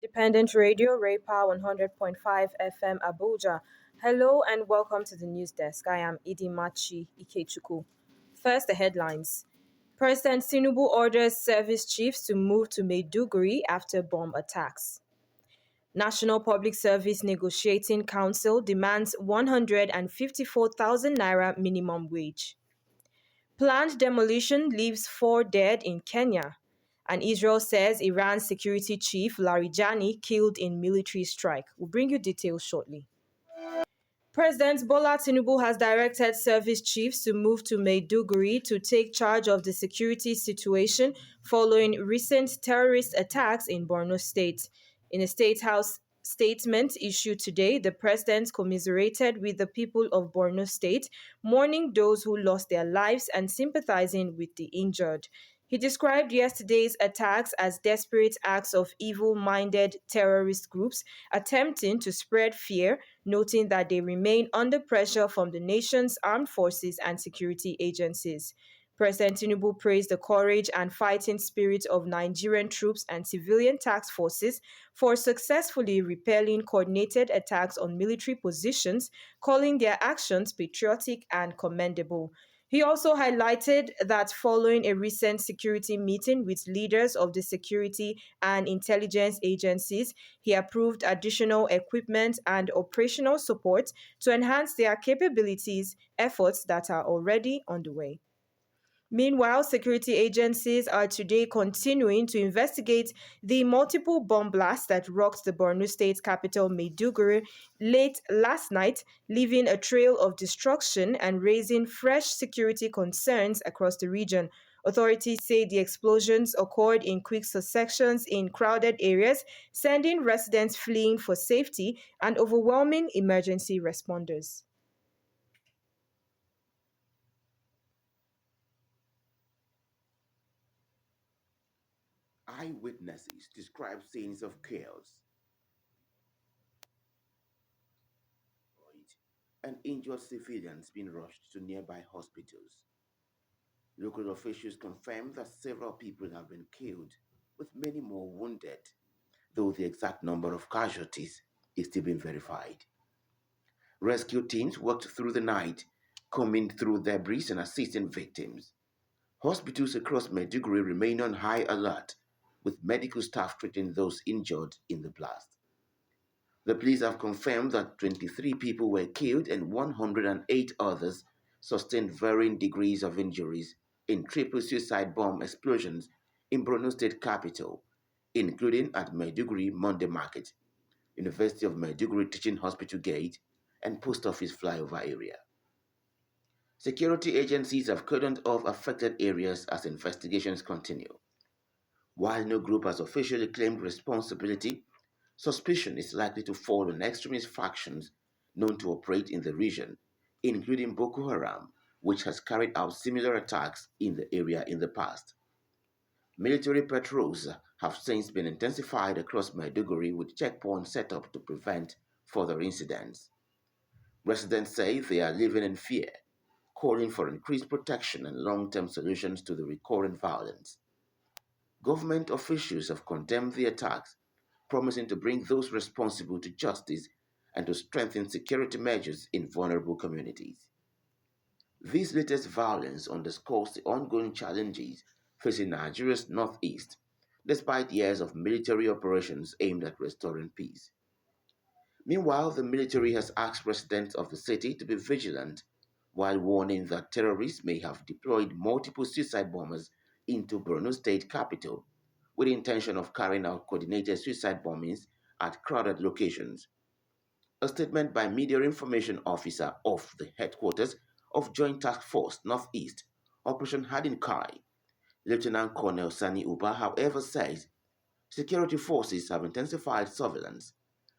Independent Radio, Raypa 100.5 FM Abuja. Hello and welcome to the news desk. I am Idimachi Ikechukwu. First, the headlines. President Tinubu orders service chiefs to move to Maiduguri after bomb attacks. National Public Service Negotiating Council demands 154,000 naira minimum wage. Planned demolition leaves 4 dead in Kenya. And Israel says Iran's security chief Larijani killed in military strike. We'll bring you details shortly. President Bola Tinubu has directed service chiefs to move to Maiduguri to take charge of the security situation following recent terrorist attacks in Borno State. In a State House statement issued today, the president commiserated with the people of Borno State, mourning those who lost their lives and sympathizing with the injured. He described yesterday's attacks as desperate acts of evil-minded terrorist groups attempting to spread fear, noting that they remain under pressure from the nation's armed forces and security agencies. President Tinubu praised the courage and fighting spirit of Nigerian troops and civilian task forces for successfully repelling coordinated attacks on military positions, calling their actions patriotic and commendable. He also highlighted that following a recent security meeting with leaders of the security and intelligence agencies, he approved additional equipment and operational support to enhance their capabilities, efforts that are already underway. Meanwhile, security agencies are today continuing to investigate the multiple bomb blasts that rocked the Borno state capital Maiduguri late last night, leaving a trail of destruction and raising fresh security concerns across the region. Authorities say the explosions occurred in quick successions in crowded areas, sending residents fleeing for safety and overwhelming emergency responders. Eyewitnesses describe scenes of chaos, and injured civilians being rushed to nearby hospitals. Local officials confirm that several people have been killed, with many more wounded, though the exact number of casualties is still being verified. Rescue teams worked through the night, combing through debris and assisting victims. Hospitals across Maiduguri remain on high alert, with medical staff treating those injured in the blast. The police have confirmed that 23 people were killed and 108 others sustained varying degrees of injuries in triple suicide bomb explosions in Borno State capital, including at Maiduguri Monday Market, University of Maiduguri Teaching Hospital Gate, and Post Office flyover area. Security agencies have cordoned off affected areas as investigations continue. While no group has officially claimed responsibility, suspicion is likely to fall on extremist factions known to operate in the region, including Boko Haram, which has carried out similar attacks in the area in the past. Military patrols have since been intensified across Maiduguri with checkpoints set up to prevent further incidents. Residents say they are living in fear, calling for increased protection and long-term solutions to the recurrent violence. Government officials have condemned the attacks, promising to bring those responsible to justice and to strengthen security measures in vulnerable communities. This latest violence underscores the ongoing challenges facing Nigeria's northeast, despite years of military operations aimed at restoring peace. Meanwhile, the military has asked residents of the city to be vigilant while warning that terrorists may have deployed multiple suicide bombers into Borno State capital with the intention of carrying out coordinated suicide bombings at crowded locations. A statement by Media Information Officer of the headquarters of Joint Task Force Northeast, Operation Hardin Kai, Lieutenant Colonel Sani Uba, however, says security forces have intensified surveillance,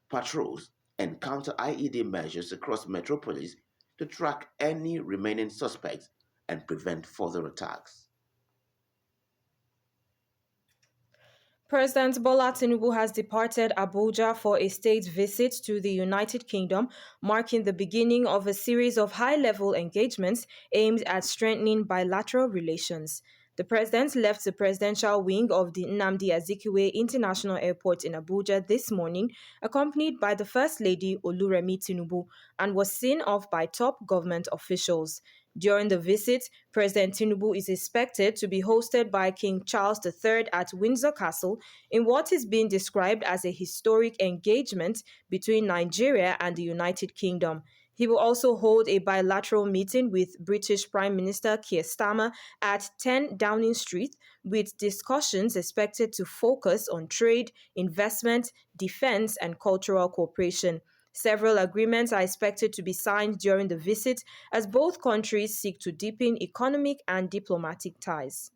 patrols, and counter IED measures across Metropolis to track any remaining suspects and prevent further attacks. President Bola Tinubu has departed Abuja for a state visit to the United Kingdom, marking the beginning of a series of high-level engagements aimed at strengthening bilateral relations. The president left the presidential wing of the Nnamdi Azikiwe International Airport in Abuja this morning, accompanied by the First Lady Oluremi Tinubu, and was seen off by top government officials. During the visit, President Tinubu is expected to be hosted by King Charles III at Windsor Castle in what is being described as a historic engagement between Nigeria and the United Kingdom. He will also hold a bilateral meeting with British Prime Minister Keir Starmer at 10 Downing Street, with discussions expected to focus on trade, investment, defense, and cultural cooperation. Several agreements are expected to be signed during the visit as both countries seek to deepen economic and diplomatic ties.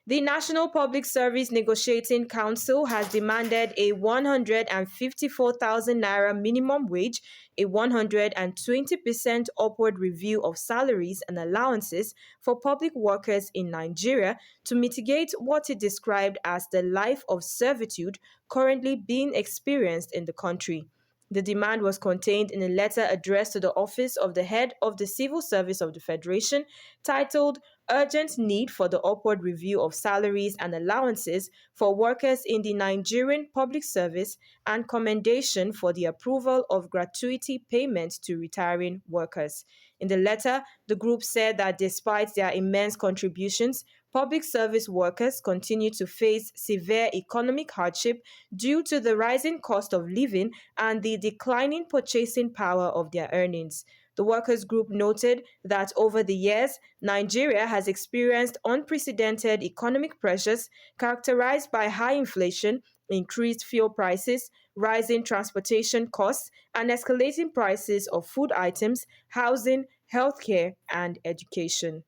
The National Public Service Negotiating Council has demanded a 154,000 naira minimum wage, a 120% upward review of salaries and allowances for public workers in Nigeria to mitigate what it described as the life of servitude currently being experienced in the country. The demand was contained in a letter addressed to the office of the head of the Civil Service of the Federation, titled Urgent Need for the Upward Review of Salaries and Allowances for Workers in the Nigerian Public Service and Commendation for the Approval of Gratuity Payment to Retiring Workers. In the letter, the group said that despite their immense contributions, public service workers continue to face severe economic hardship due to the rising cost of living and the declining purchasing power of their earnings. The workers' group noted that over the years, Nigeria has experienced unprecedented economic pressures characterized by high inflation, increased fuel prices, rising transportation costs, and escalating prices of food items, housing, healthcare, and education.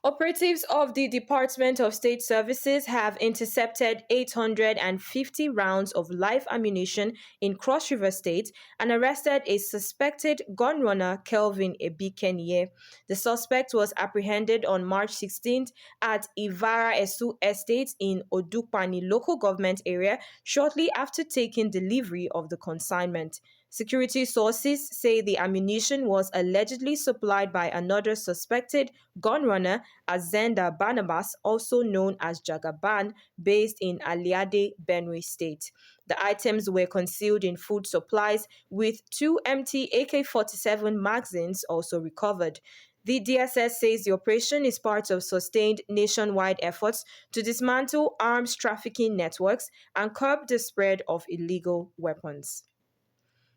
Operatives of the Department of State Services have intercepted 850 rounds of live ammunition in Cross River State and arrested a suspected gun runner, Kelvin Ebikenye. The suspect was apprehended on March 16th at Ivara Esu Estate in Odukpani local government area shortly after taking delivery of the consignment. Security sources say the ammunition was allegedly supplied by another suspected gun runner, Azenda Barnabas, also known as Jagaban, based in Aliade, Benue State. The items were concealed in food supplies, with two empty AK-47 magazines also recovered. The DSS says the operation is part of sustained nationwide efforts to dismantle arms trafficking networks and curb the spread of illegal weapons.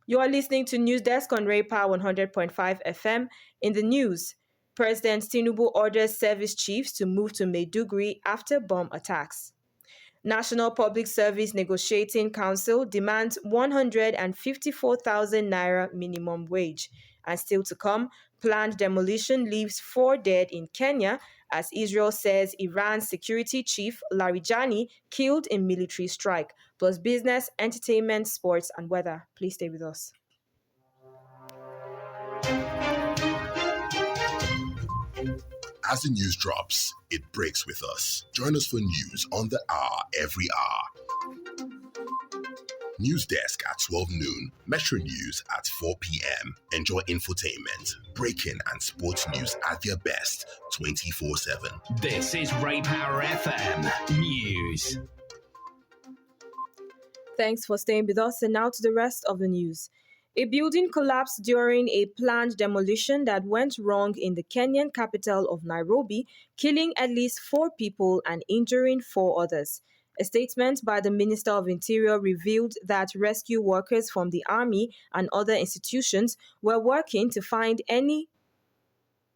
You are listening to News Desk on Raypa 100.5 FM. In the news, President Tinubu orders service chiefs to move to Maiduguri after bomb attacks. National Public Service Negotiating Council demands 154,000 naira minimum wage. And still to come, planned demolition leaves 4 dead in Kenya as Israel says Iran's security chief Larijani killed in military strike. Plus business, entertainment, sports, and weather. Please stay with us. As the news drops, it breaks with us. Join us for news on the hour every hour. News desk at 12 noon, Metro News at 4 p.m. Enjoy infotainment, breaking and sports news at their best 24/7. This is Ray Power FM News. Thanks for staying with us, and now to the rest of the news. A building collapsed during a planned demolition that went wrong in the Kenyan capital of Nairobi, killing at least 4 people and injuring 4 others. A statement by the Minister of Interior revealed that rescue workers from the army and other institutions were working to find any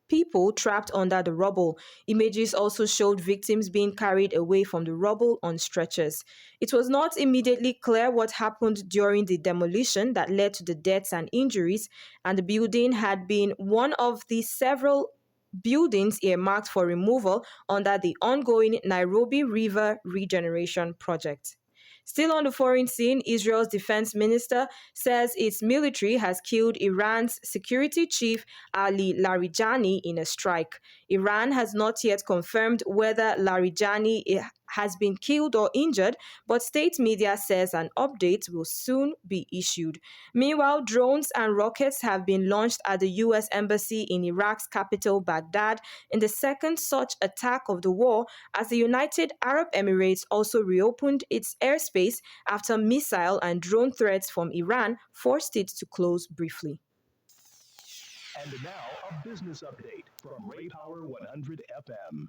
people trapped under the rubble. Images also showed victims being carried away from the rubble on stretchers. It was not immediately clear what happened during the demolition that led to the deaths and injuries, and the building had been one of the several buildings earmarked for removal under the ongoing Nairobi River Regeneration Project. Still on the foreign scene, Israel's defense minister says its military has killed Iran's security chief Ali Larijani in a strike. Iran has not yet confirmed whether Larijani has been killed or injured, but state media says an update will soon be issued. Meanwhile, drones and rockets have been launched at the U.S. Embassy in Iraq's capital, Baghdad, in the second such attack of the war, as the United Arab Emirates also reopened its airspace after missile and drone threats from Iran forced it to close briefly. And now, a business update from Ray Power 100 FM.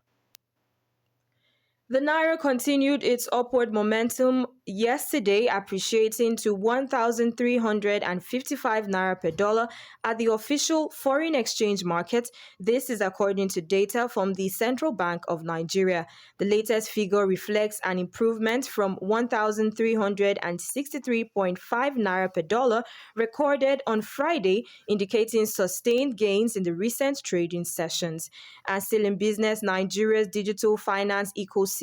The Naira continued its upward momentum yesterday, appreciating to 1,355 Naira per dollar at the official foreign exchange market. This is according to data from the Central Bank of Nigeria. The latest figure reflects an improvement from 1,363.5 Naira per dollar recorded on Friday, indicating sustained gains in the recent trading sessions. And still in business, Nigeria's digital finance ecosystem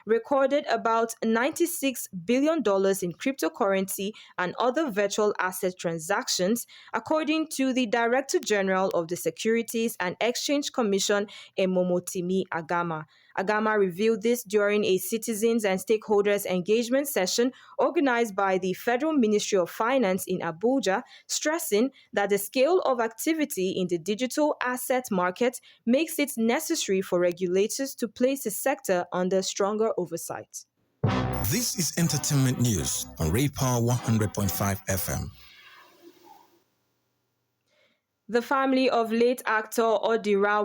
recorded about $96 billion in cryptocurrency and other virtual asset transactions, according to the Director General of the Securities and Exchange Commission, Emomotimi Agama. Agama revealed this during a citizens and stakeholders engagement session organized by the Federal Ministry of Finance in Abuja, stressing that the scale of activity in the digital asset market makes it necessary for regulators to place the sector under stronger oversight. This is entertainment news on Ray Power 100.5 FM. The family of late actor Odira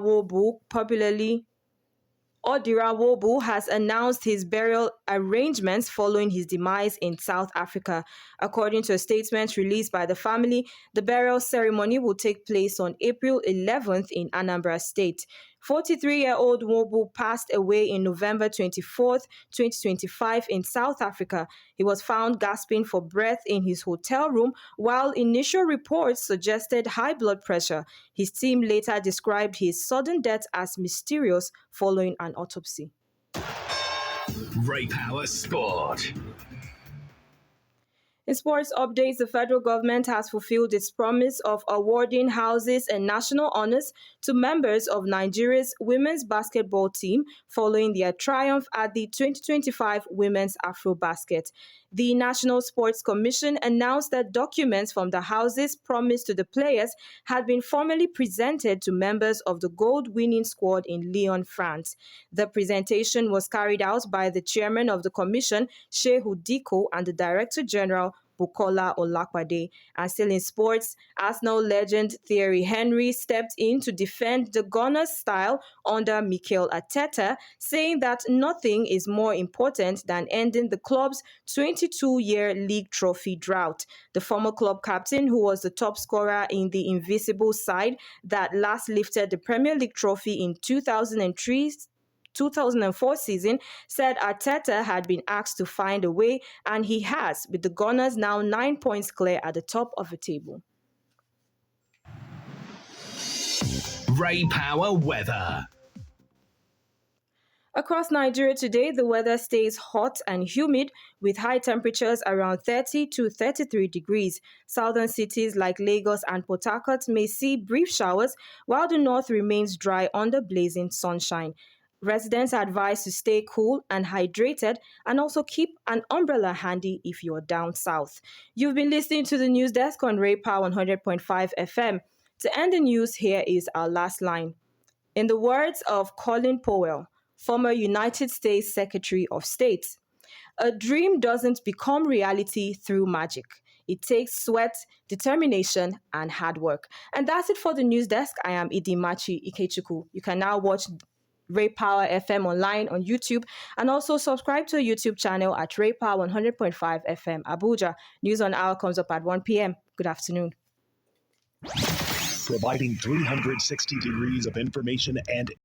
Wobu has announced his burial arrangements following his demise in South Africa. According to a statement released by the family, the burial ceremony will take place on April 11th in Anambra State. 43-year-old Wobu passed away in November 24th, 2025 in South Africa. He was found gasping for breath in his hotel room, while initial reports suggested high blood pressure. His team later described his sudden death as mysterious following an autopsy. Ray Power Sport. In sports updates, the federal government has fulfilled its promise of awarding houses and national honors to members of Nigeria's women's basketball team following their triumph at the 2025 Women's AfroBasket. The National Sports Commission announced that documents from the houses promised to the players had been formally presented to members of the gold-winning squad in Lyon, France. The presentation was carried out by the chairman of the commission, Shehu Diko, and the Director General, Bukola Olakpade. And still in sports, Arsenal legend Thierry Henry stepped in to defend the Gunners' style under Mikel Arteta, saying that nothing is more important than ending the club's 22-year league trophy drought. The former club captain, who was the top scorer in the Invincible side that last lifted the Premier League trophy in 2004 season, said Arteta had been asked to find a way, and he has, with the Gunners now 9 points clear at the top of the table. Ray Power weather. Across Nigeria today, the weather stays hot and humid with high temperatures around 30 to 33 degrees. Southern cities like Lagos and Port Harcourt may see brief showers, while the north remains dry under blazing sunshine. Residents are advised to stay cool and hydrated and also keep an umbrella handy if you're down south. You've been listening to the News Desk on Ray Power 100.5 FM. To end the news, here is our last line. In the words of Colin Powell, former United States Secretary of State, a dream doesn't become reality through magic. It takes sweat, determination, and hard work. And that's it for the News Desk. I am Idimachi Ikechukwu. You can now watch Ray Power FM online on YouTube and also subscribe to our YouTube channel at Ray Power 100.5 FM Abuja. News on Hour comes up at 1 p.m. Good afternoon. Providing 360 degrees of information and